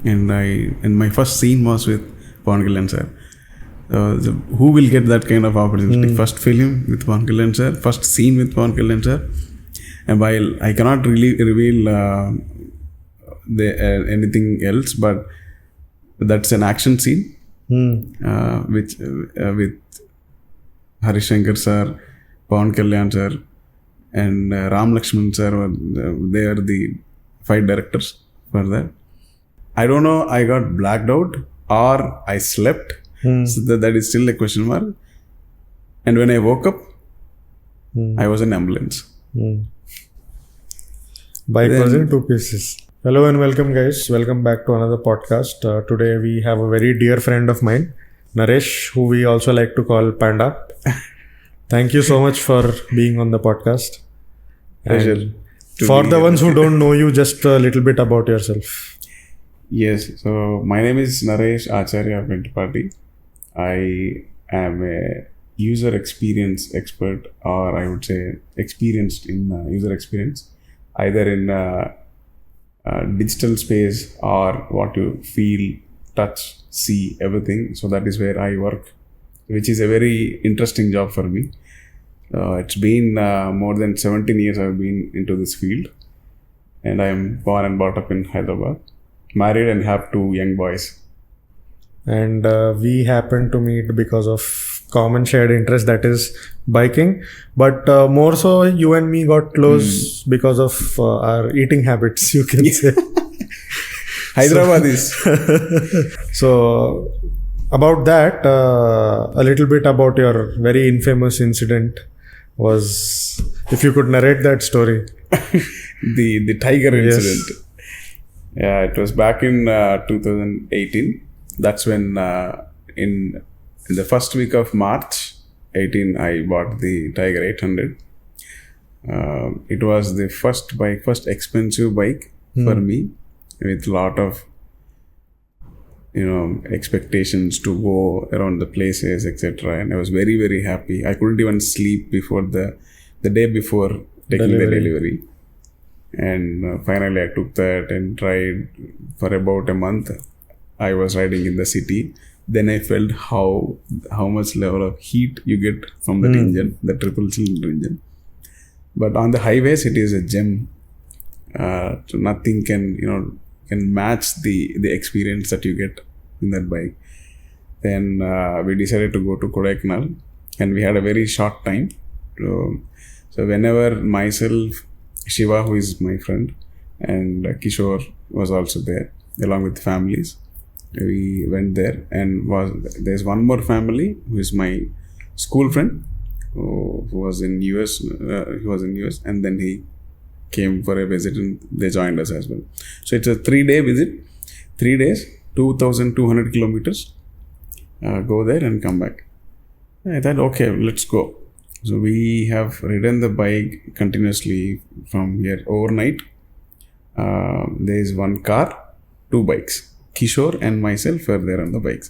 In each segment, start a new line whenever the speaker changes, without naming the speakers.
and my first scene was with Pawan Kalyan sir. Who will get that kind of opportunity? First film with Pawan Kalyan sir, first scene with Pawan Kalyan sir. And while I cannot really reveal anything else, but that's an action scene with Harish Shankar sir, Pawan Kalyan sir, and Ram Lakshman sir. They are the 5 directors for that. I don't know, I got blacked out or I slept. So that is still a question mark. And when I woke up, I was in ambulance.
Bike was in 2 pieces. Hello and welcome, guys. Welcome back to another podcast. Today we have a very dear friend of mine, Naresh, who we also like to call Panda. Thank you so much for being on the podcast.
Pleasure.
For the ones who don't know you, just a little bit about yourself.
Yes, so my name is Naresh Acharya of Party. I am a user experience expert, or I would say experienced in user experience, either in digital space or what you feel, touch, see, everything. So that is where I work, which is a very interesting job for me. It's been more than 17 years I've been into this field, and I am born and brought up in Hyderabad, married and have 2 young boys.
And we happened to meet because of common shared interest, that is biking. But more so, you and me got close because of our eating habits, you can say.
Hyderabad is.
So, about that, a little bit about your very infamous incident was, if you could narrate that story.
the tiger incident. Yes. Yeah, it was back in 2018. That's when in the first week of March 18, I bought the Tiger 800. It was the first expensive bike for me, with lot of expectations to go around the places, etc. And I was very, very happy. I couldn't even sleep before the day before taking the delivery. And finally I took that and tried for about a month. I was riding in the city. Then I felt how much level of heat you get from that engine, the triple cylinder engine. But on the highways, it is a gem. So nothing can match the experience that you get in that bike. Then we decided to go to Kodaikanal, and we had a very short time. So whenever myself, Shiva, who is my friend, and Kishore was also there, along with families. We went there, and there's one more family who is my school friend who was in US. He was in US, and then he came for a visit, and they joined us as well. So it's a 3-day visit, 3 days, 2,200 kilometers. Go there and come back. I thought, okay, let's go. So we have ridden the bike continuously from here overnight. There is one car, 2 bikes. Kishore and myself were there on the bikes.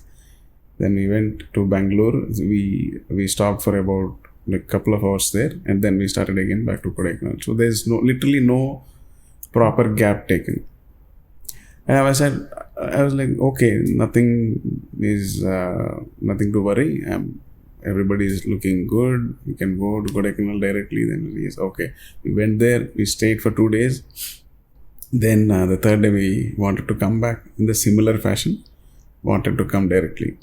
Then we went to Bangalore. We stopped for about a couple of hours there, and then we started again back to Kodaikanal. So there's literally no proper gap taken. And I was like, okay, nothing to worry. Everybody is looking good. We can go to Kodaikanal directly. Then yes, okay. We went there. We stayed for 2 days. Then the 3rd day we wanted to come back in the similar fashion, wanted to come directly.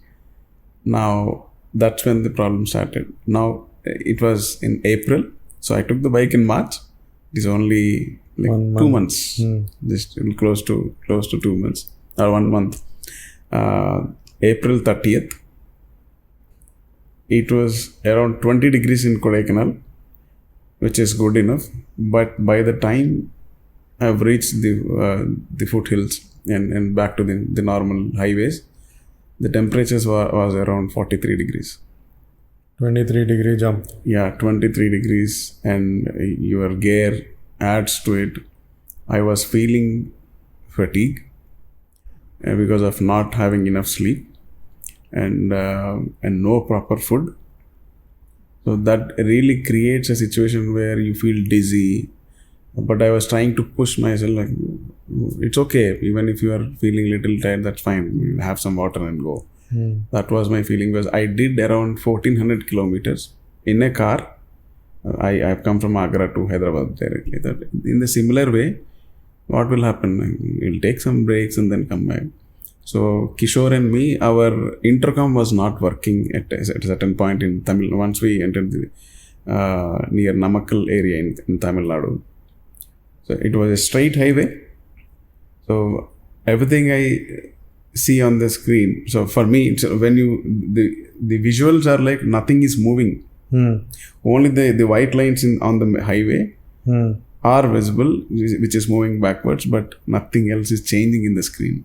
Now that's when the problem started. Now it was in April, so I took the bike in March. It is only like 2 months, just close to 2 months or 1 month. April 30th, it was around 20 degrees in Kodaikanal, which is good enough. But by the time I've reached the foothills and back to the normal highways, the temperatures was around 43 degrees.
23 degree jump.
Yeah, 23 degrees, and your gear adds to it. I was feeling fatigue because of not having enough sleep and no proper food. So that really creates a situation where you feel dizzy, But I was trying to push myself like, it's okay. Even if you are feeling little tired, that's fine. You have some water and go. That was my feeling, because I did around 1400 kilometers in a car. I've come from Agra to Hyderabad directly. That in the similar way, what will happen? We'll take some breaks and then come back. So Kishore and me, our intercom was not working at a certain point in Tamil. Once we entered the near Namakkal area in Tamil Nadu. So it was a straight highway. So everything I see on the screen. So for me, it's when the visuals are like nothing is moving. Only the white lines on the highway are visible, which is moving backwards, but nothing else is changing in the screen.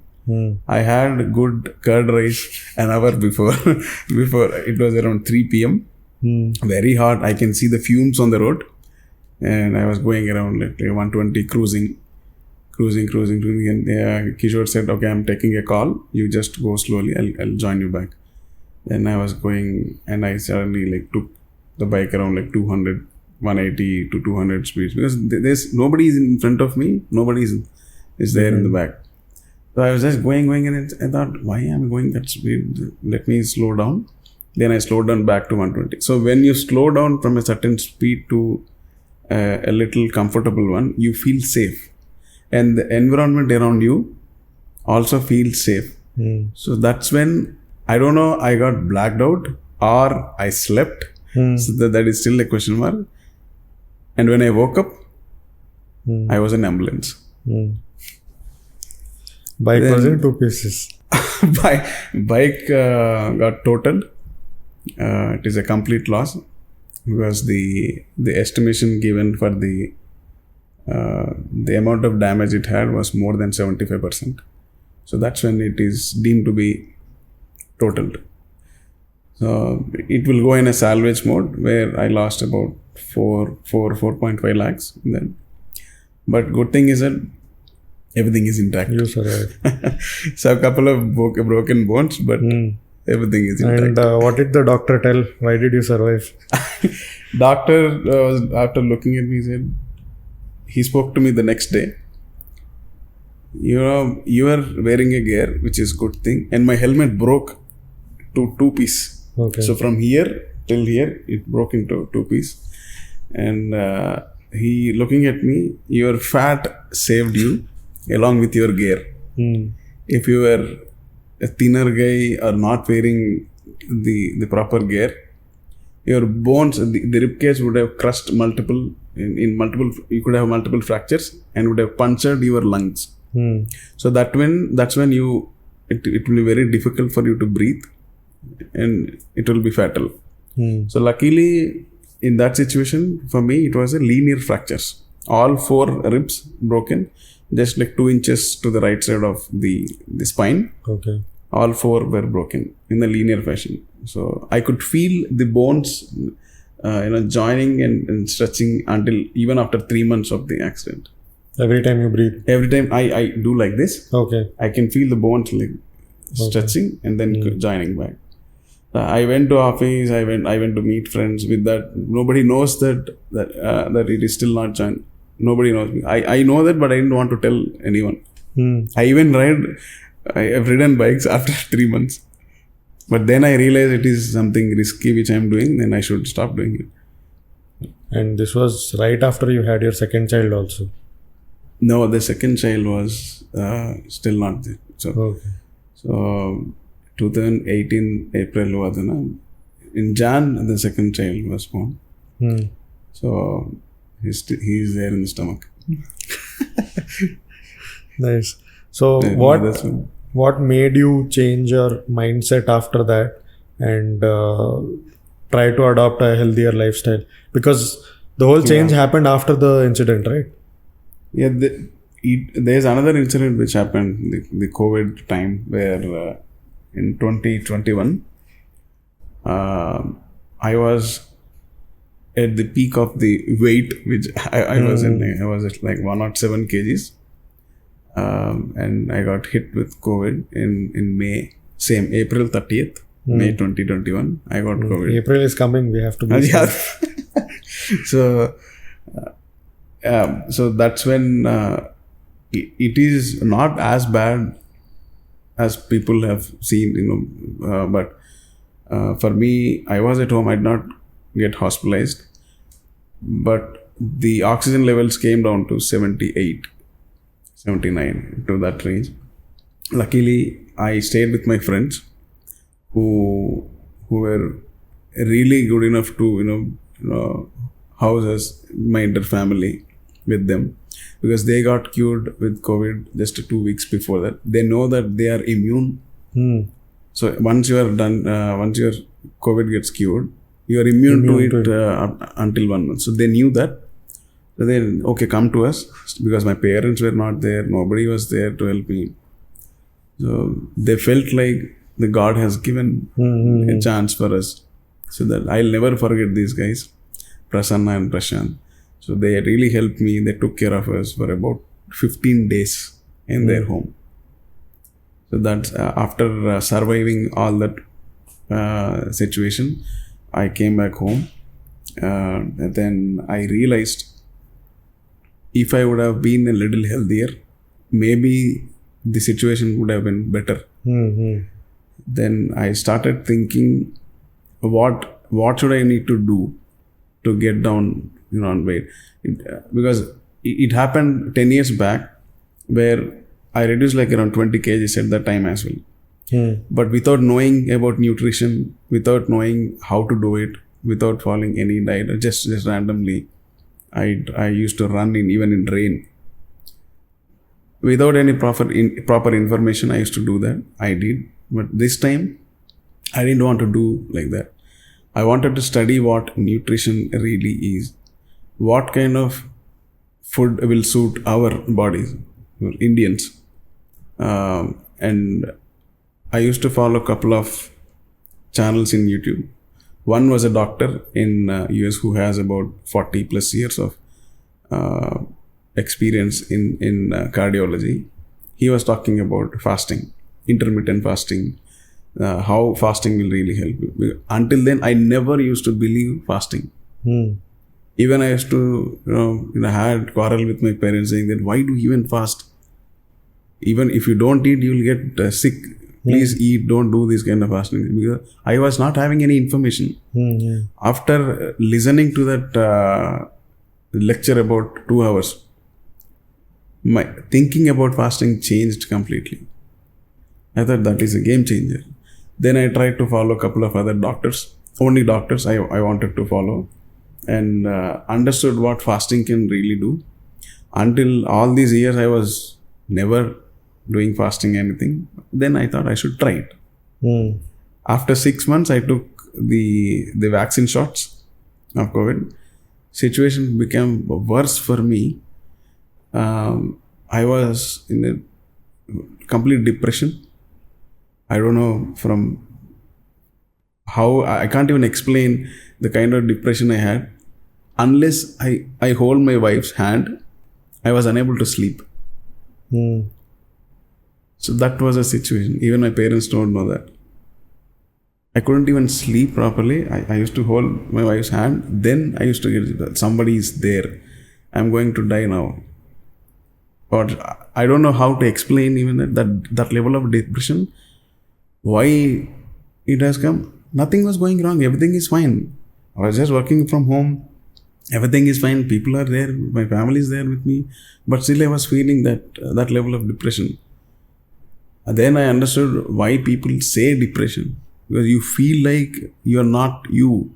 I had good curd rice an hour before. Before it was around 3 p.m. Very hot. I can see the fumes on the road, and I was going around like 120 cruising, and Kishore said, "Okay, I'm taking a call. You just go slowly. I'll join you back." Then I was going, and I suddenly like took the bike around like 200, 180 to 200 speeds, because there's nobody is in front of me, nobody is there in the back. So I was just going, and I thought, why am I going that speed? Let me slow down. Then I slowed down back to 120. So when you slow down from a certain speed to a little comfortable one, you feel safe, and the environment around you also feels safe. So that's when, I don't know, I got blacked out or I slept. So that is still a question mark. And when I woke up, I was in ambulance.
Bike was in 2 pieces.
Bike got totaled. It is a complete loss, because the estimation given for the amount of damage it had was more than 75%. So that's when it is deemed to be totaled. So it will go in a salvage mode, where I lost about 4.5 lakhs then. But good thing is that everything is intact.
You survived.
So a couple of broken bones, but everything is intact.
And what did the doctor tell? Why did you survive?
Doctor was, after looking at me, said, he spoke to me the next day. You are wearing a gear, which is good thing, and my helmet broke to 2 piece.
Okay.
So from here till here, it broke into 2 piece. And he looking at me, your fat saved you along with your gear. If you were a thinner guy or not wearing the proper gear, your bones, the rib cage would have crushed multiple, you could have multiple fractures and would have punctured your lungs. So that's when it will be very difficult for you to breathe, and it will be fatal. So luckily, in that situation, for me, it was a linear fractures. All 4 ribs broken, just like 2 inches to the right side of the spine.
Okay.
All 4 were broken in a linear fashion. So I could feel the bones, joining and stretching until even after 3 months of the accident.
Every time you breathe?
Every time I do like this,
okay,
I can feel the bones like stretching and then joining back. I went to office. I went to meet friends. With that, nobody knows that it is still not joined. Nobody knows me. I know that, but I didn't want to tell anyone. I even I've ridden bikes after 3 months. But then I realized it is something risky which I am doing. Then I should stop doing it.
And this was right after you had your second child also?
No, the second child was still not there. So 2018 April was in Jan, the second child was born. So he's there in the stomach.
Nice. So what made you change your mindset after that and try to adopt a healthier lifestyle? Because the whole change happened after the incident, right?
Yeah, there's another incident which happened, the COVID time, where in 2021, I was at the peak of the weight which I was in. I was at like 107 kgs. And I got hit with COVID in May, April 30th, May 2021. I got COVID.
April is coming, we have to be
So So that's when it is not as bad as people have seen, but for me, I was at home. I did not get hospitalized, but the oxygen levels came down to 78, 79, to that range. Luckily, I stayed with my friends who were really good enough to house us, my entire family with them, because they got cured with COVID just 2 weeks before that. They know that they are immune. So once you are done, once your COVID gets cured, you are immune to it until 1 month. So they knew that. So then, okay, come to us, because my parents were not there. Nobody was there to help me. So they felt like the God has given a chance for us. So that I'll never forget these guys, Prasanna and Prashant. So they really helped me. They took care of us for about 15 days in their home. So that's after surviving all that situation, I came back home. And then I realized if I would have been a little healthier, maybe the situation would have been better. Then I started thinking, what should I need to do to get down on weight? Because it happened 10 years back, where I reduced like around 20 kgs at that time as well. But without knowing about nutrition, without knowing how to do it, without following any diet, just randomly, I used to run even in rain. Without any proper information, I used to do that. I did. But this time, I didn't want to do like that. I wanted to study what nutrition really is. What kind of food will suit our bodies, Indians. And I used to follow a couple of channels in YouTube. One was a doctor in US who has about 40 plus years of experience in cardiology. He was talking about fasting, intermittent fasting, how fasting will really help you. Until then, I never used to believe fasting. Even I used to, had quarrel with my parents saying that, why do you even fast? Even if you don't eat, you will get sick. Please eat, don't do this kind of fasting. Because I was not having any information. After listening to that lecture about 2 hours, my thinking about fasting changed completely. I thought that is a game changer. Then I tried to follow a couple of other doctors, only doctors I wanted to follow, and understood what fasting can really do. Until all these years, I was never doing fasting anything. Then I thought I should try it. After 6 months, I took the vaccine shots of COVID. Situation became worse for me. I was in a complete depression. I don't know from how, I can't even explain the kind of depression I had. Unless I hold my wife's hand, I was unable to sleep. So that was a situation. Even my parents don't know that. I couldn't even sleep properly. I used to hold my wife's hand. Then I used to get, somebody is there. I'm going to die now. But I don't know how to explain even that level of depression. Why it has come? Nothing was going wrong. Everything is fine. I was just working from home. Everything is fine. People are there. My family is there with me. But still I was feeling that level of depression. Then I understood why people say depression. Because you feel like you are not you.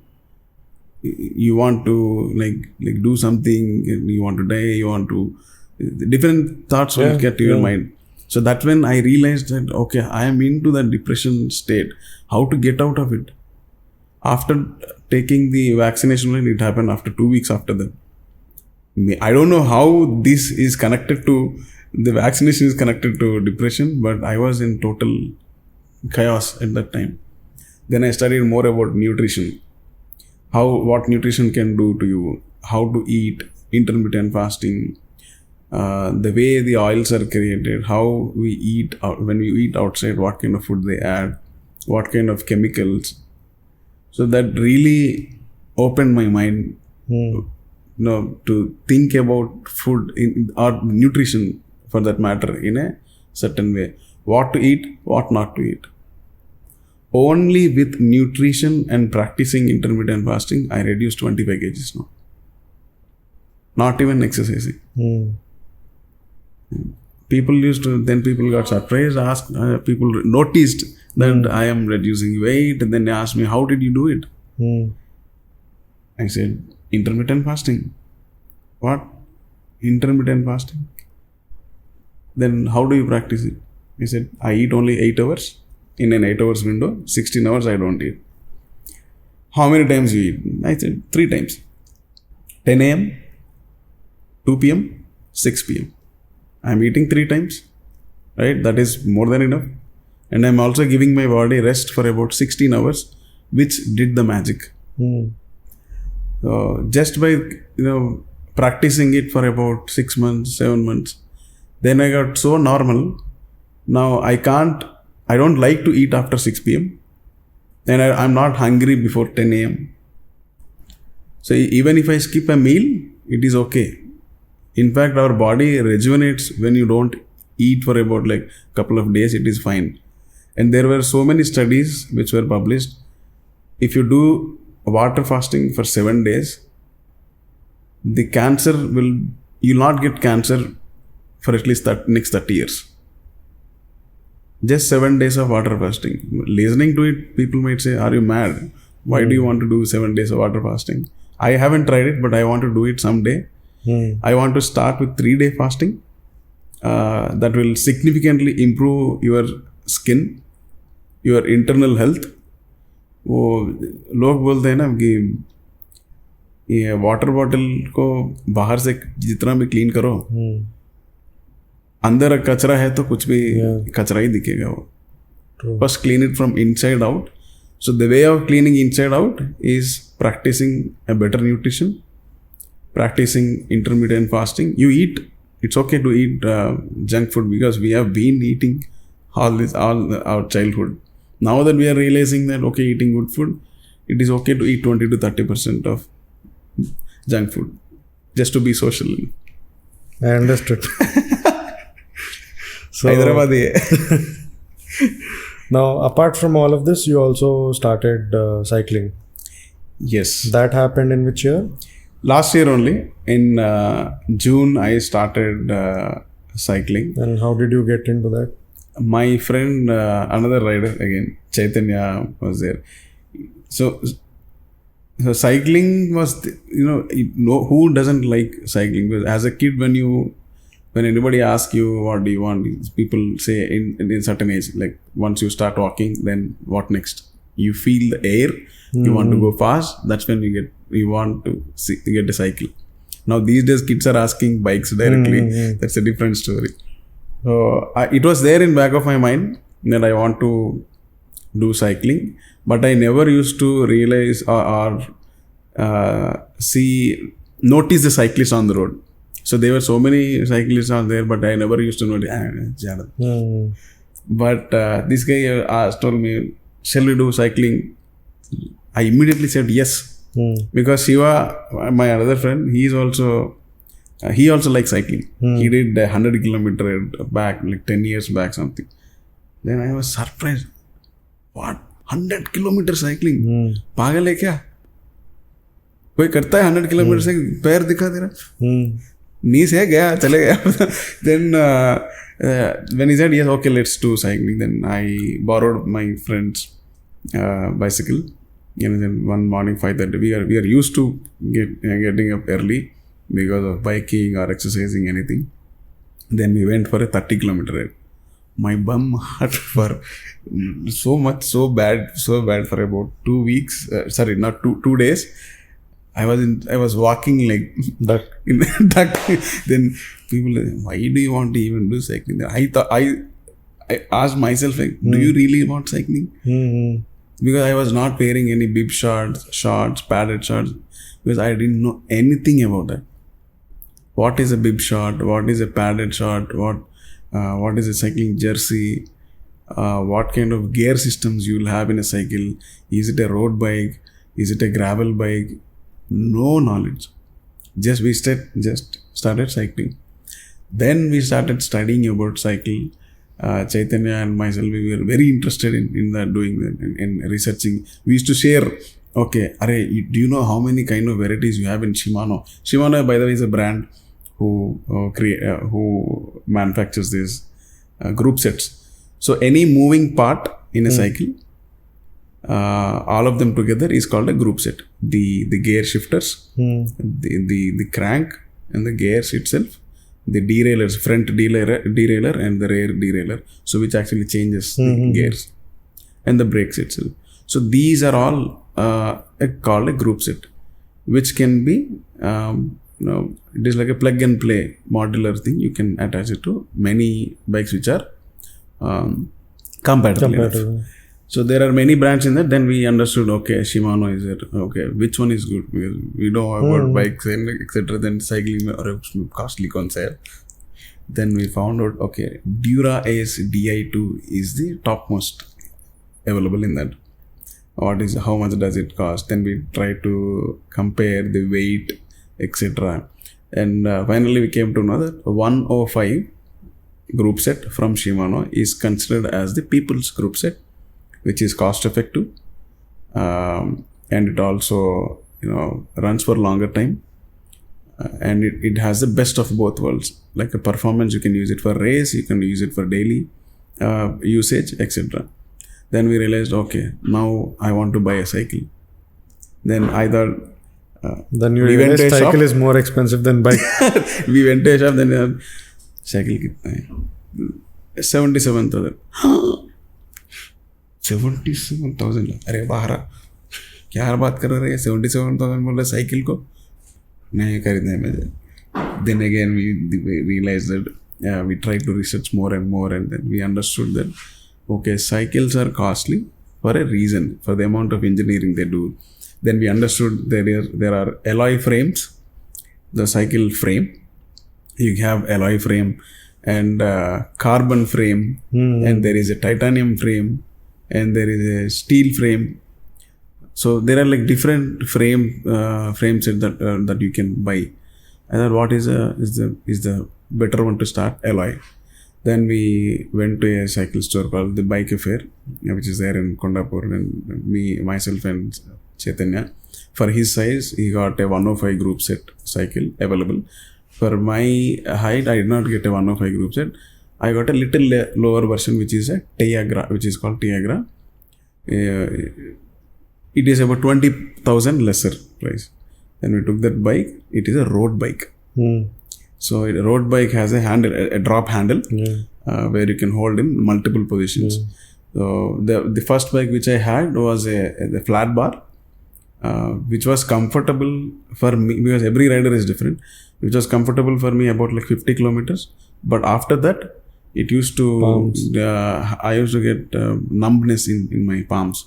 You want to like do something. You want to die. You want to... Different thoughts will get to your mind. So that's when I realized that, okay, I am into that depression state. How to get out of it? After taking the vaccination, it happened after 2 weeks after that. I don't know how this is connected to, the vaccination is connected to depression, but I was in total chaos at that time. Then I studied more about nutrition. What nutrition can do to you, how to eat, intermittent fasting, the way the oils are created, how we eat, when we eat outside, what kind of food they add, what kind of chemicals. So that really opened my mind to think about food or nutrition for that matter in a certain way. What to eat, what not to eat. Only with nutrition and practicing intermittent fasting, I reduced 25 kgs now. Not even exercising. People people got surprised, people noticed that I am reducing weight, and then they asked me, how did you do it? I said, intermittent fasting. What? Intermittent fasting? Then how do you practice it? He said, I eat only 8 hours. In an 8 hours window, 16 hours I don't eat. How many times you eat? I said, 3 times. 10 a.m., 2 p.m., 6 p.m. I'm eating 3 times. Right? That is more than enough. And I'm also giving my body rest for about 16 hours, which did the magic. Just by practicing it for about 6 months, 7 months, then I got so normal. Now I don't like to eat after 6 p.m. and I'm not hungry before 10 a.m. So even if I skip a meal, it is okay. In fact, our body rejuvenates when you don't eat for about like couple of days, it is fine. And there were so many studies which were published. If you do water fasting for 7 days, you'll not get cancer for at least that next 30 years. Just 7 days of water fasting. Listening to it, people might say, are you mad? Why do you want to do 7 days of water fasting? I haven't tried it, but I want to do it someday. I want to start with 3-day fasting. That will significantly improve your skin, your internal health. लोग बोलते हैं ना कि ये water bottle को बाहर से जितना भी क्लीन करो, अंदर कचरा है तो कुछ भी कचरा ही दिखेगा वो. First clean it from inside out. So the way of cleaning inside out is practicing a better nutrition, practicing intermittent fasting. You eat, it's okay to eat junk food because we have been eating all our childhood. Now that we are realizing that okay, eating good food, it is okay to eat 20 to 30% of junk food just to be social.
I understood. So,
hyderabad.
Now, apart from all of this, you also started cycling.
Yes.
That happened in which year?
Last year only. In June, I started cycling.
And how did you get into that?
My friend, another rider again, Chaitanya, was there. So cycling was, who doesn't like cycling? Because as a kid, when anybody asks you what do you want, people say in a certain age, like once you start walking, then what next? You feel the air, you want to go fast. That's when you want to get a cycle. Now these days, kids are asking bikes directly. That's a different story. So it was there in back of my mind that I want to do cycling, but I never used to realize or notice the cyclists on the road. So there were so many cyclists out there, but I never used to notice. But this guy told me, shall we do cycling? I immediately said yes, because Shiva, my other friend, he also likes cycling. He did 100 kilometer back, like 10 years back something. Then I was surprised. What? 100 kilometer cycling? पागल है क्या? कोई करता है 100 kilometre से पैर दिखा दे रहा? Knees है गया चले गया. Then when he said yes, okay, let's do cycling. Then I borrowed my friend's bicycle. Then one morning 5:30, we are used to getting up early because of biking or exercising, anything. Then we went for a 30 kilometer ride. My bum hurt for so bad for about 2 weeks. Not 2 days. I was walking like duck. Then people, why do you want to even do cycling? I asked myself, like, do you really want cycling? Because I was not wearing any bib shorts, padded shorts, because I didn't know anything about that. What is a bib short? What is a padded short? What is a cycling jersey? What kind of gear systems you will have in a cycle? Is it a road bike? Is it a gravel bike? No knowledge. Just started cycling. Then we started studying about cycle. Chaitanya and myself, we were very interested in that, doing that, in researching. We used to share, okay, do you know how many kind of varieties you have in Shimano? Shimano, by the way, is a brand who manufactures these group sets. So any moving part in a cycle, all of them together is called a group set. The gear shifters, the crank and the gears itself, the derailleurs, front derailleur and the rear derailleur, so which actually changes the gears, and the brakes itself. So these are all called a group set, which can be it is like a plug and play modular thing. You can attach it to many bikes which are compatible enough. So there are many brands in that. Then we understood, okay, Shimano is it. Okay, which one is good? Because we know about bikes and etc. Then cycling or a costly concept. Then we found out, okay, Dura Ace Di2 is the topmost available in that. How much does it cost? Then we try to compare the weight, etc. And finally we came to know that 105 group set from Shimano is considered as the people's group set, which is cost effective, and it also runs for longer time, and it has the best of both worlds. Like a performance, you can use it for race, you can use it for daily usage, etc. Then we realized, okay, now I want to buy a cycle. Then I thought,
then you realized cycle is more expensive than bike.
We went to a shop, then cycle kitna hai? 77,000. 77,000. अरे बाहर क्या बात कर रहे हैं? 77,000 बोल रहे cycle को नहीं खरीदना है मुझे. Then again we realized that we tried to research more and more, and then we understood that okay, cycles are costly for a reason, for the amount of engineering they do. Then we understood there are alloy frames, the cycle frame. You have alloy frame and carbon frame, and there is a titanium frame, and there is a steel frame. So there are like different frames that you can buy. I thought, what is the better one to start? Alloy. Then we went to a cycle store called the Bike Affair, which is there in Kondapur, and myself and Chaitanya. For his size, he got a 105 group set cycle available. For my height, I did not get a 105 group set. I got a little lower version, which is a Tiagra, which is called Tiagra. It is about 20,000 lesser price. Then we took that bike. It is a road bike. So a road bike has a handle, a drop handle, where you can hold in multiple positions. So the first bike which I had was a flat bar, which was comfortable for me because every rider is different. Which was comfortable for me about like 50 kilometers. But after that, it used to, I used to get numbness in my palms.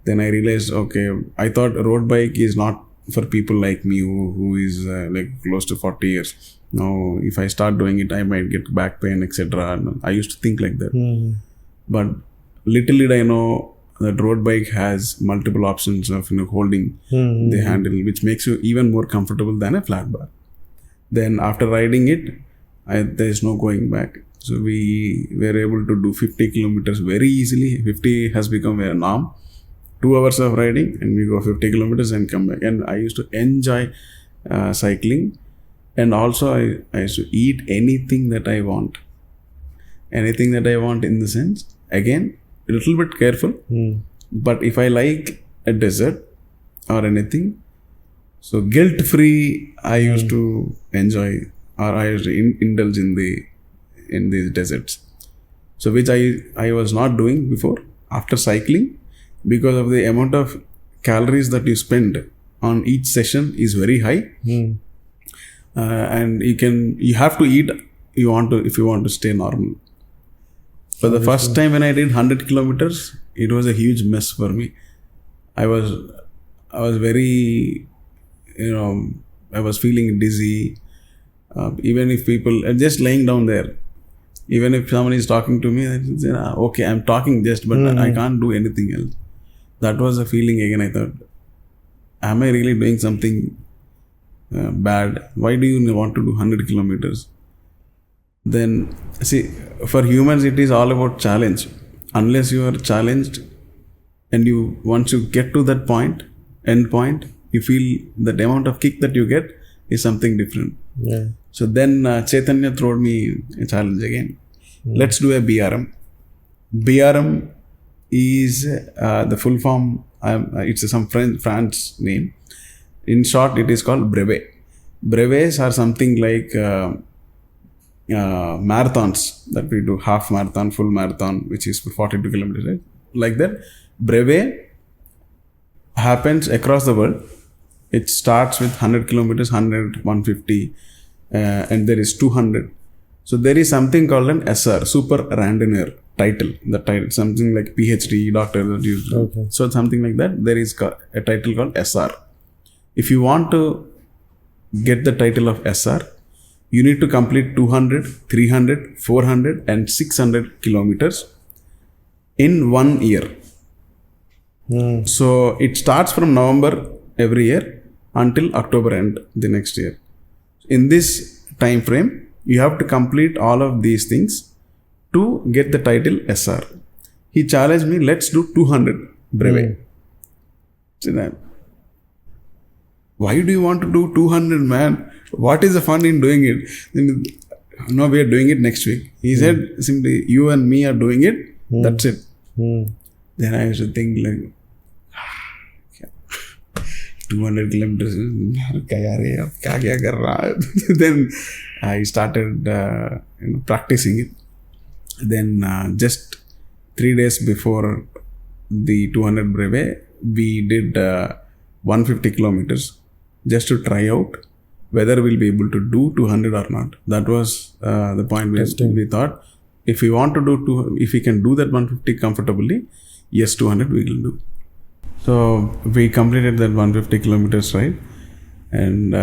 Then I realized, okay, I thought a road bike is not for people like me who is like close to 40 years. Now, if I start doing it, I might get back pain, etc. I used to think like that. But little did I know that road bike has multiple options of holding the handle, which makes you even more comfortable than a flat bar. Then after riding it, there is no going back. So we were able to do 50 kilometers very easily. 50 has become a norm. 2 hours of riding and we go 50 kilometers and come back. And I used to enjoy cycling. And also I used to eat anything that I want. Anything that I want in the sense, again, a little bit careful. But if I like a dessert or anything, so guilt-free, I used to enjoy, or I used to indulge in these desserts. So which I was not doing before. After cycling, because of the amount of calories that you spend on each session is very high. And you have to eat if you want to stay normal. For the first time when I did 100 kilometers, it was a huge mess for me. I was very, I was feeling dizzy. Even if people are just laying down there, even if someone is talking to me, I say, okay, I'm talking just, but I can't do anything else. That was a feeling again. I thought, am I really doing something bad. Why do you want to do 100 kilometers? Then, see, for humans, it is all about challenge. Unless you are challenged and once you get to that end point, you feel that amount of kick that you get is something different.
Yeah.
So then Chaitanya threw me a challenge again. Let's do a BRM. BRM is the full form, it's some France name. In short, it is called brevet. Brevets are something like marathons that we do, half marathon, full marathon, which is 42 kilometers, right? Like that. Brevet happens across the world. It starts with 100 kilometers, 100, 150, and there is 200. So there is something called an SR, super randonneur title. The title, something like PhD, doctor that you do.
Okay.
So something like that. There is a title called SR. If you want to get the title of SR, you need to complete 200, 300, 400 and 600 kilometers in 1 year. So it starts from November every year until October end the next year. In this time frame, you have to complete all of these things to get the title SR. He challenged me, let's do 200 brevet. So then, why do you want to do 200, man? What is the fun in doing it? Then, no, we are doing it next week. He said, simply, you and me are doing it. That's it. Then I used to think like, 200 kilometers. Then I started practicing it. Then just 3 days before the 200 brevet, we did 150 kilometers just to try out whether we'll be able to do 200 or not. That was the point where we thought, if we want to do if we can do that 150 comfortably, yes, 200 we will do. So we completed that 150 kilometers, right? And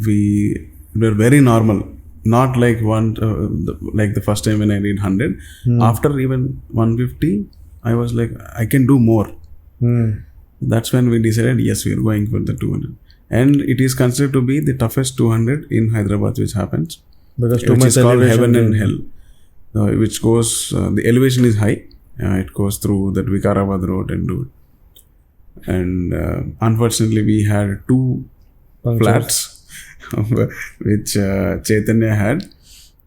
we were very normal, not like like the first time when I did 100. After even 150, I was like, I can do more. That's when we decided, yes, we are going for the 200. And it is considered to be the toughest 200 in Hyderabad, which happens.
Because
which is called heaven and hell, which goes, the elevation is high. It goes through that Vikarabad road and do it. And unfortunately, we had 2 flats, which Chaitanya had.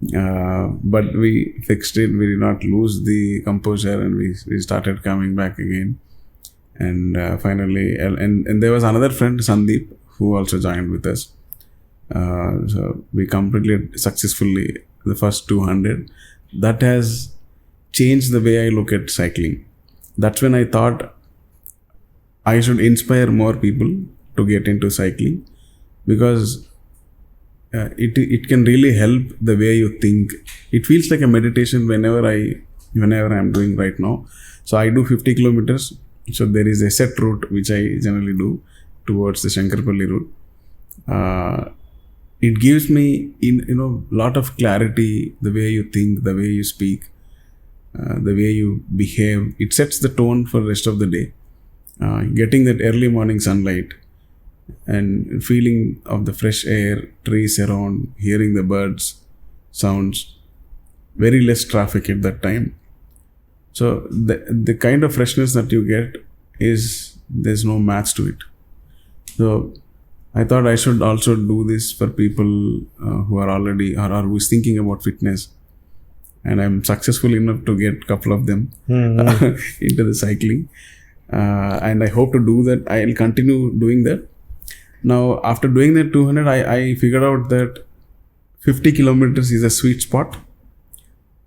But we fixed it. We did not lose the composure, and we started coming back again. And finally, and there was another friend, Sandeep, who also joined with us. So we completed successfully the first 200. That has changed the way I look at cycling. That's when I thought I should inspire more people to get into cycling, because it can really help the way you think. It feels like a meditation whenever I'm doing right now. So I do 50 kilometers. So there is a set route which I generally do towards the Shankarpalli route. It gives me lot of clarity, the way you think, the way you speak, the way you behave. It sets the tone for the rest of the day. Getting that early morning sunlight and feeling of the fresh air, trees around, hearing the birds sounds, very less traffic at that time. So the kind of freshness that you get there's no match to it. So I thought I should also do this for people who are already or who is thinking about fitness. And I'm successful enough to get a couple of them into the cycling. And I hope to do that. I'll continue doing that. Now, after doing that 200, I figured out that 50 kilometers is a sweet spot.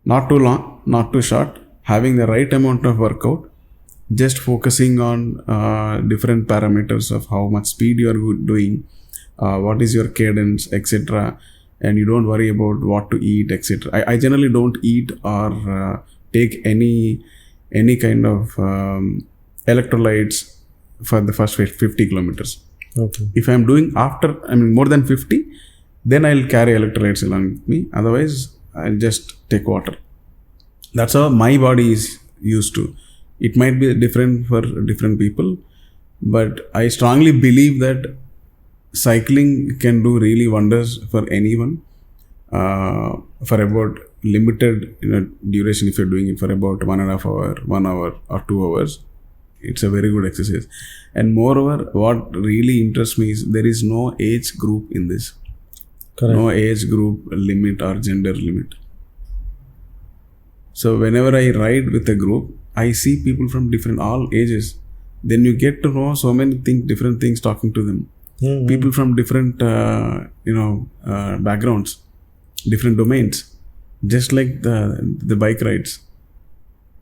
Not too long, not too short. Having the right amount of workout. Just focusing on different parameters of how much speed you are doing, what is your cadence, etc. And you don't worry about what to eat, etc. I generally don't eat or take any kind of electrolytes for the first 50 kilometers.
Okay.
If I'm doing more than 50, then I'll carry electrolytes along with me. Otherwise, I'll just take water. That's how my body is used to. It might be different for different people, but I strongly believe that cycling can do really wonders for anyone for about limited duration. If you're doing it for about 1.5 hour, 1 hour or 2 hours, it's a very good exercise. And moreover, what really interests me is there is no age group in this.
Correct.
No age group limit or gender limit. So whenever I ride with a group, I see people from all ages. Then you get to know so many different things talking to them.
Mm-hmm.
People from different backgrounds, different domains, just like the bike rides.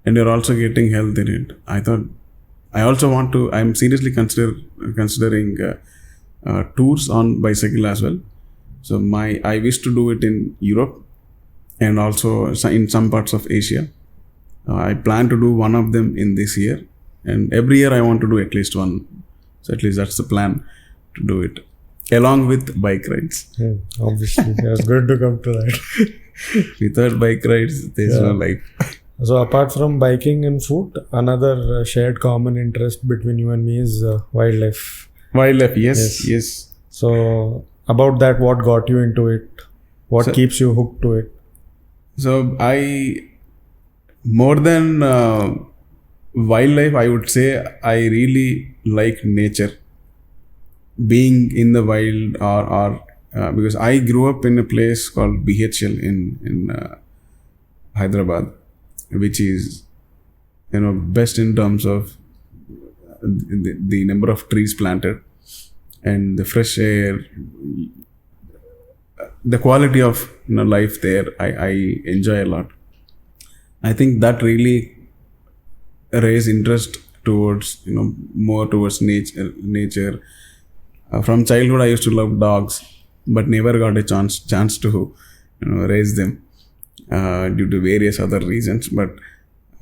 And you're also getting health in it. I'm seriously considering tours on bicycle as well. So I wish to do it in Europe and also in some parts of Asia. I plan to do one of them in this year, and every year I want to do at least one. So at least that's the plan, to do it along with bike rides.
Obviously, it's good to come to that.
Without bike rides, there's no life.
So apart from biking and food, another shared common interest between you and me is wildlife.
Wildlife, yes.
So about that, what got you into it? What keeps you hooked to it?
So more than wildlife, I would say I really like nature. Being in the wild or because I grew up in a place called BHL in Hyderabad, which is best in terms of the number of trees planted and the fresh air, the quality of life there. I enjoy a lot. I think that really raised interest towards more towards nature. From childhood, I used to love dogs, but never got a chance to raise them due to various other reasons. But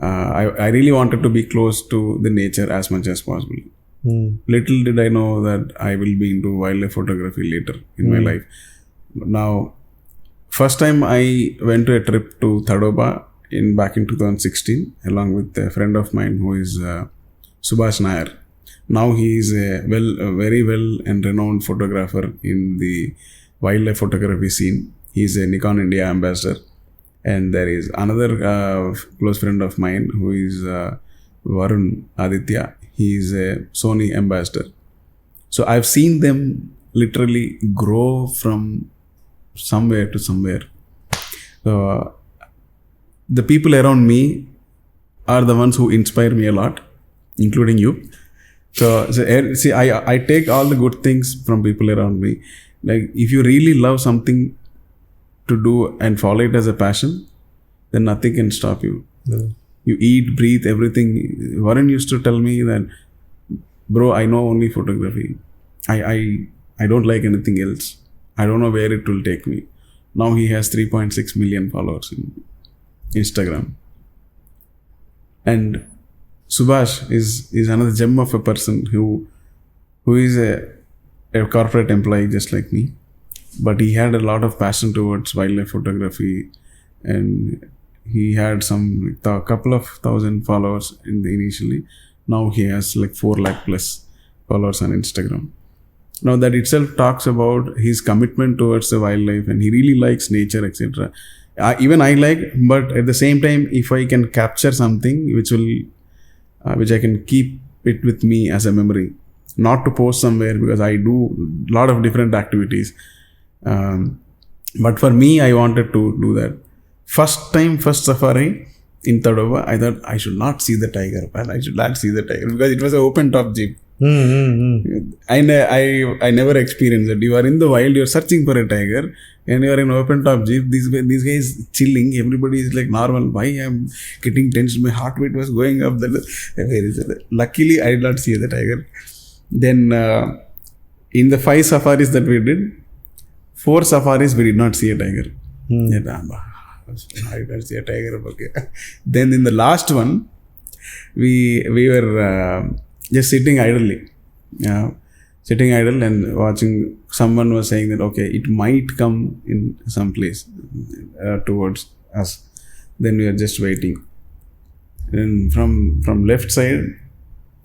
I really wanted to be close to the nature as much as possible. Little did I know that I will be into wildlife photography later in my life. Now, first time I went to a trip to Tadoba back in 2016 along with a friend of mine who is Subhash Nair. Now he is a very well and renowned photographer in the wildlife photography scene. He is a Nikon India ambassador. And there is another close friend of mine who is Varun Aditya. He is a Sony ambassador. So I've seen them literally grow from somewhere to somewhere. The people around me are the ones who inspire me a lot, including you. So see, I take all the good things from people around me. Like, if you really love something to do and follow it as a passion, then nothing can stop you. You eat, breathe, everything. Warren used to tell me that, bro, I know only photography. I don't like anything else. I don't know where it will take me. Now he has 3.6 million followers in Instagram. And Subhash is another gem of a person who is a corporate employee just like me. But he had a lot of passion towards wildlife photography, and he had a couple of thousand followers initially. Now he has like 4 lakh plus followers on Instagram. Now that itself talks about his commitment towards the wildlife, and he really likes nature, etc. Even I like, but at the same time, if I can capture something which I can keep it with me as a memory, not to post somewhere, because I do a lot of different activities. But for me, I wanted to do that. First safari in Tadoba, I thought I should not see the tiger. Well, I should not see the tiger because it was an open top jeep. I never experienced it. You are in the wild, you are searching for a tiger, and you are in open top jeep. These guys chilling. Everybody is like normal. Why I am getting tense? My heart rate was going up. Where is it? Luckily, I did not see the tiger. Then in the 5 safaris that we did, 4 safaris we did not see a tiger. I did not see a tiger. Okay. Then in the last one, we were just sitting idly. Sitting idle and watching. Someone was saying that, okay, it might come in some place towards us. Then we are just waiting. And from left side,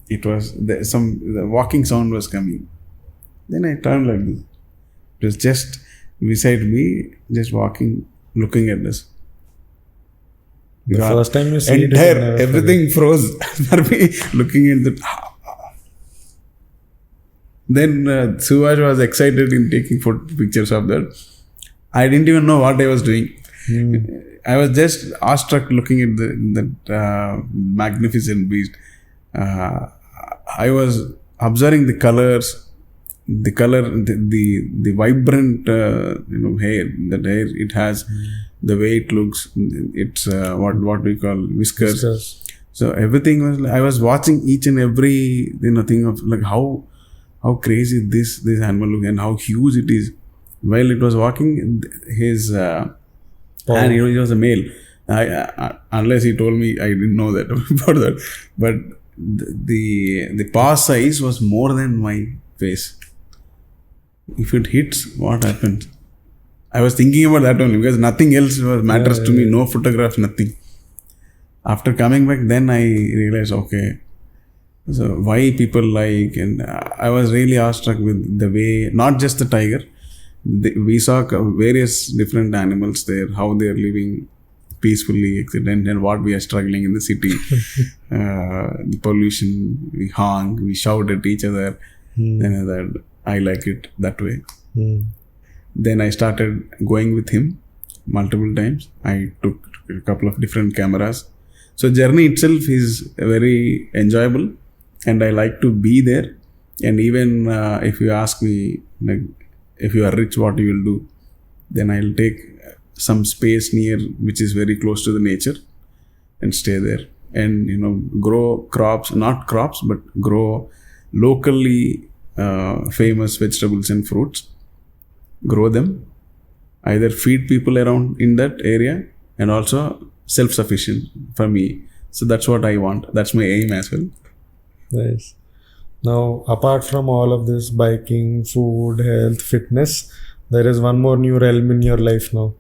it was the walking sound was coming. Then I turned like this. It was just beside me, just walking, looking at this.
The first time you see it,
everything froze for me, looking at that. Then Suvaj was excited in taking pictures of that. I didn't even know what I was doing. I was just awestruck looking at that magnificent beast. I was observing the colors, the vibrant hair. That hair it has, the way it looks. It's what we call whiskers. So everything was. I was watching each and every thing of like how crazy this animal looks and how huge it is. While it was walking, his and he was a male. Unless he told me, I didn't know that about that. But the paw size was more than my face. If it hits, what happens? I was thinking about that only because nothing else matters to me. No photographs, nothing. After coming back, then I realized, okay, so why people like, and I was really awestruck with the way, not just the tiger. We saw various different animals there, how they are living peacefully, and what we are struggling in the city. The pollution, we honk, we shout at each other. And I like it that way. Then I started going with him multiple times. I took a couple of different cameras. So journey itself is very enjoyable, and I like to be there. And even if you ask me, like, if you are rich, what you will do? Then I'll take some space near which is very close to the nature and stay there. And grow crops, not crops, but grow locally famous vegetables and fruits. Grow them, either feed people around in that area, and also self-sufficient for me. So that's what I want. That's my aim as well.
Nice. Now, apart from all of this, biking, food, health, fitness, there is one more new realm in your life now.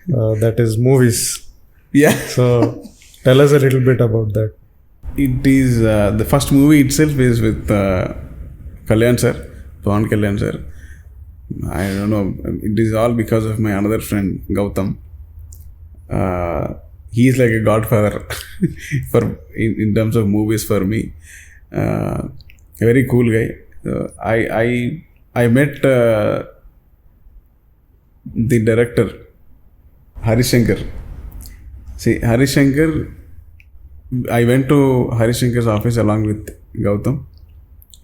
That is movies.
Yeah.
So, tell us a little bit about that.
It is, the first movie itself is with Kalyan sir, Pawan Kalyan sir. I don't know, it is all because of my another friend, Gautam. He is like a godfather in terms of movies for me. A very cool guy. I met the director, Harishankar. See, Harishankar, I went to Harishankar's office along with Gautam,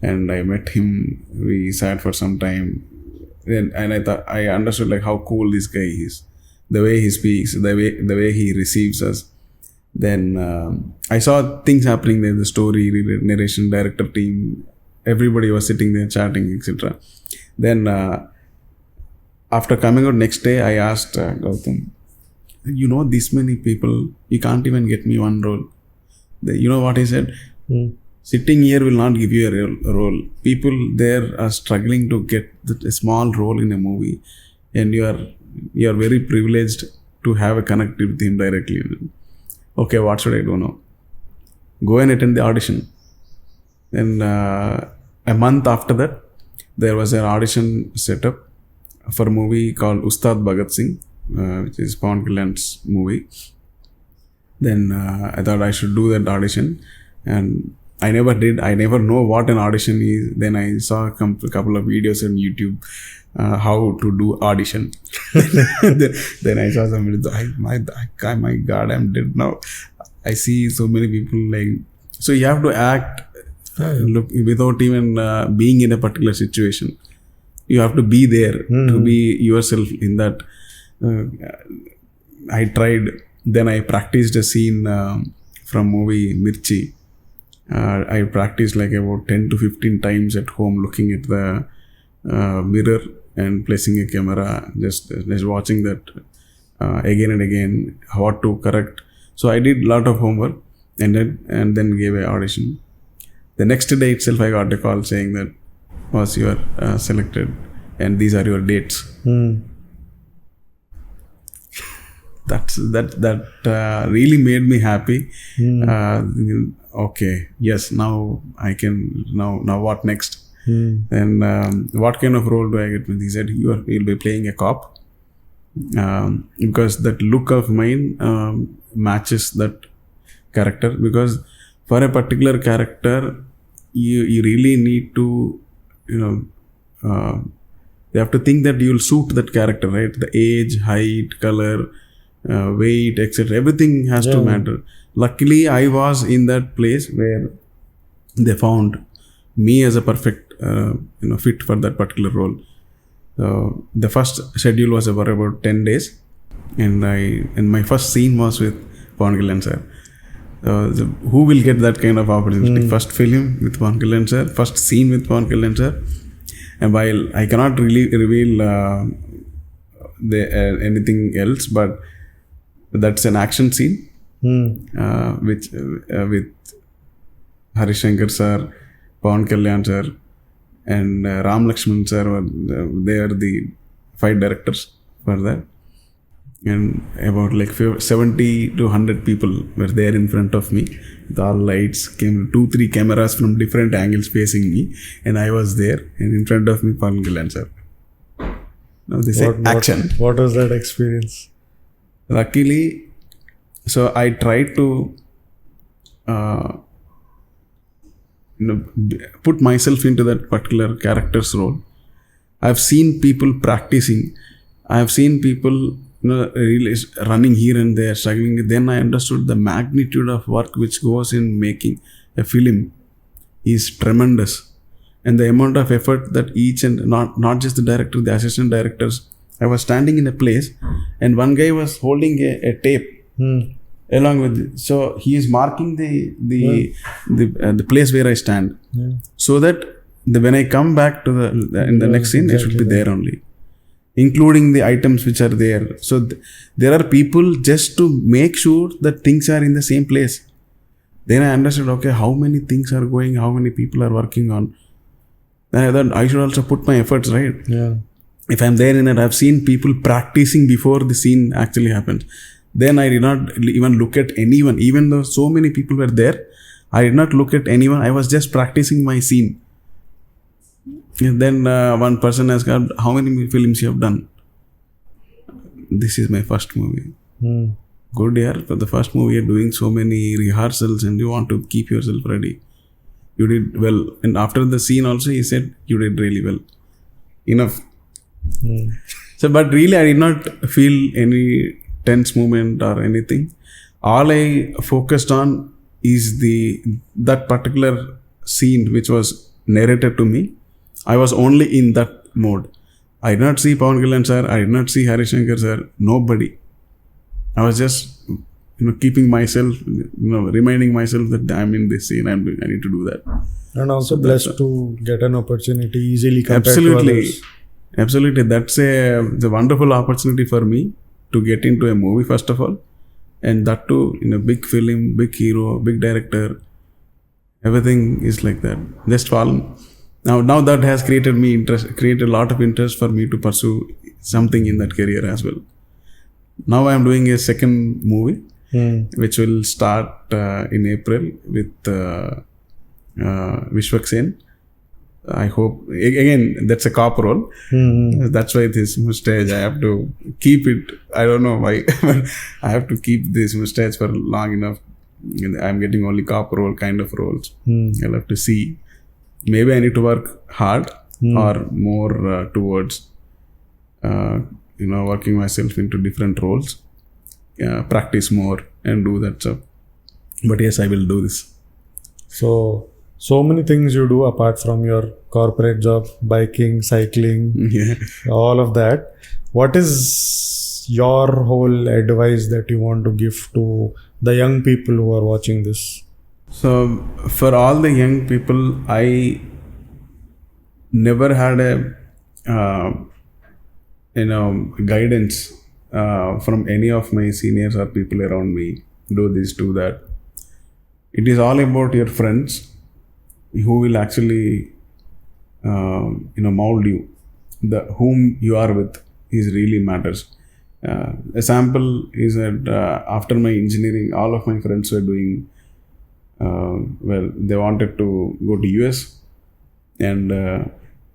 and I met him. We sat for some time, and I understood like how cool this guy is, the way he speaks, the way he receives us. Then I saw things happening there, the story, narration, director team, everybody was sitting there chatting, etc. Then after coming out next day, I asked Gautam, this many people, you can't even get me one role. You know what he said? Sitting here will not give you a role. People there are struggling to get a small role in a movie, and you are very privileged to have a connect with him directly. Okay, what should I do now? Go and attend the audition. Then a month after that, there was an audition set up for a movie called Ustad Bhagat Singh, which is Pawan Kalyan's movie. Then I thought I should do that audition, and I never did. I never know what an audition is. Then I saw a couple of videos on YouTube how to do audition. then I saw some videos. My God, I'm dead now. I see so many people like. So you have to act look without even being in a particular situation. You have to be there to be yourself in that. I tried. Then I practiced a scene from movie Mirchi. I practiced like about 10 to 15 times at home, looking at the mirror and placing a camera, just watching that again and again, what to correct. So I did a lot of homework and then gave an audition. The next day itself, I got a call saying that, "Boss, you are selected, and these are your dates." That really made me happy. Okay, yes, now I can. Now what next? And what kind of role do I get? He said, you'll be playing a cop. Because that look of mine matches that character. Because for a particular character, you really need to, you have to think that you'll suit that character, right? The age, height, color, weight, etc. Everything has to matter. Luckily, I was in that place where they found me as a perfect, fit for that particular role. The first schedule was about 10 days, and my first scene was with Pawan Kalyan sir. Who will get that kind of opportunity? First film with Pawan Kalyan sir, first scene with Pawan Kalyan sir. And while I cannot really reveal anything else, but that's an action scene, which with Harish Shankar sir, Pawan Kalyan sir, and Ram Lakshman sir. They are the 5 directors for that. And about 70 to 100 people were there in front of me. With all lights, came 2-3 cameras from different angles facing me, and I was there, and in front of me, Pawan Kalyan sir. Now they say action.
What was that experience?
Luckily, so I tried to put myself into that particular character's role. I've seen people practicing. I've seen people really running here and there, struggling. Then I understood the magnitude of work which goes in making a film is tremendous, and the amount of effort that each and not just the director, the assistant directors. I was standing in a place, and one guy was holding a tape along with it. So he is marking the place where I stand, so that when I come back to in the next scene, it should be there only, including the items which are there. So there are people just to make sure that things are in the same place. Then I understood, okay, how many things are going, how many people are working on. Then I thought I should also put my efforts, right?
Yeah.
If I'm there in it, I've seen people practicing before the scene actually happens. Then I did not even look at anyone, even though so many people were there. I did not look at anyone. I was just practicing my scene. And then one person asked, how many films you have done? This is my first movie. Good, yeah. For the first movie, you're doing so many rehearsals and you want to keep yourself ready. You did well. And after the scene also, he said, you did really well. Enough. So, but really, I did not feel any tense moment or anything. All I focused on is that particular scene which was narrated to me. I was only in that mode. I did not see Pawan Kalyan sir. I did not see Harish Shankar sir. Nobody. I was just keeping myself, reminding myself that I'm in this scene. I need to do that.
And also blessed to get an opportunity easily compared
Absolutely.
to others.
Absolutely. That's a wonderful opportunity for me to get into a movie, first of all. And that too, in a big film, big hero, big director. Everything is like that. Just fallen. Now that has created a lot of interest for me to pursue something in that career as well. Now I am doing a second movie, which will start in April with Vishwak Sen. I hope, again, that's a cop role. That's why this mustache, I have to keep it. I don't know why, but I have to keep this mustache for long enough. I'm getting only cop role kind of roles. I'll have to see. Maybe I need to work hard or more towards, working myself into different roles, practice more and do that stuff. But yes, I will do this.
So many things you do apart from your corporate job, biking, cycling, all of that. What is your whole advice that you want to give to the young people who are watching this?
So for all the young people, I never had a guidance from any of my seniors or people around me. Do this, do that. It is all about your friends who will actually mold you. Whom you are with is really matters. A sample is that after my engineering, all of my friends were doing they wanted to go to US and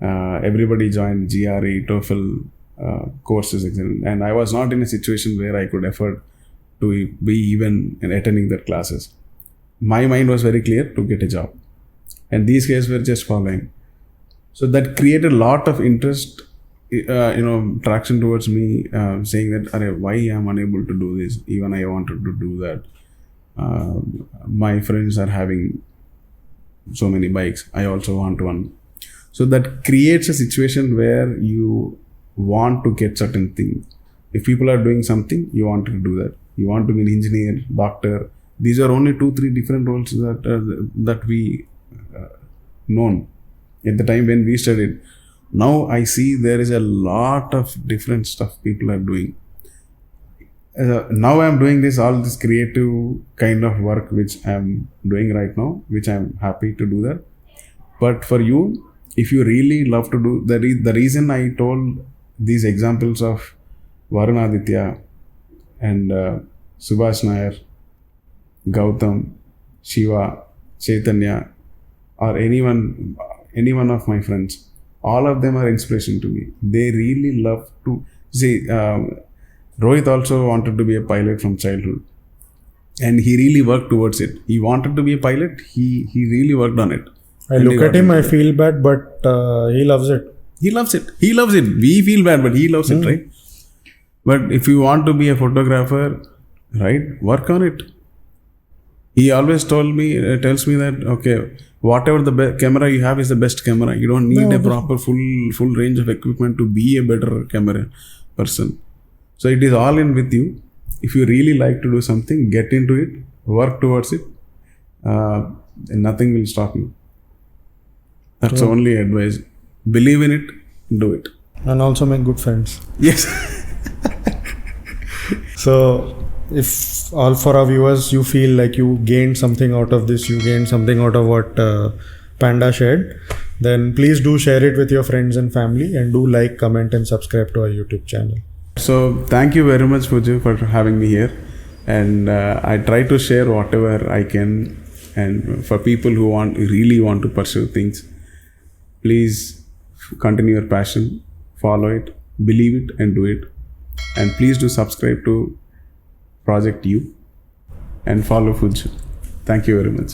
everybody joined GRE, TOEFL courses, and I was not in a situation where I could afford to be even attending their classes. My mind was very clear to get a job, and these guys were just following. So that created a lot of interest, traction towards me, saying that, why I'm unable to do this? Even I wanted to do that. My friends are having so many bikes. I also want one. So that creates a situation where you want to get certain things. If people are doing something, you want to do that. You want to be an engineer, doctor. These are only 2-3 different roles that we known at the time when we studied. Now I see there is a lot of different stuff people are doing. Now I'm doing all this creative kind of work which I'm doing right now, which I'm happy to do that. But for you, if you really love to do the reason I told these examples of Varun Aditya and Subhash Nair, Gautam, Shiva, Chaitanya, or any one of my friends, all of them are inspiration to me. They really love to see. Rohit also wanted to be a pilot from childhood, and he really worked towards it. He wanted to be a pilot. He really worked on it.
I look at him, I feel bad, but he loves it.
He loves it. He loves it. We feel bad, but he loves it, right? But if you want to be a photographer, right, work on it. He always tells me that, okay, whatever the camera you have is the best camera. You don't need a proper full range of equipment to be a better camera person. So it is all in with you. If you really like to do something, get into it, work towards it, and nothing will stop you. That's the only advice. Believe in it, do it.
And also make good friends.
Yes.
So, if all for our viewers, you feel like you gained something out of this, you gained something out of what Panda shared, then please do share it with your friends and family, and do like, comment and subscribe to our YouTube channel.
So thank you very much, Puju, for having me here. And I try to share whatever I can. And for people who really want to pursue things, please continue your passion, follow it, believe it and do it. And please do subscribe to Project U and follow Puju. Thank you very much.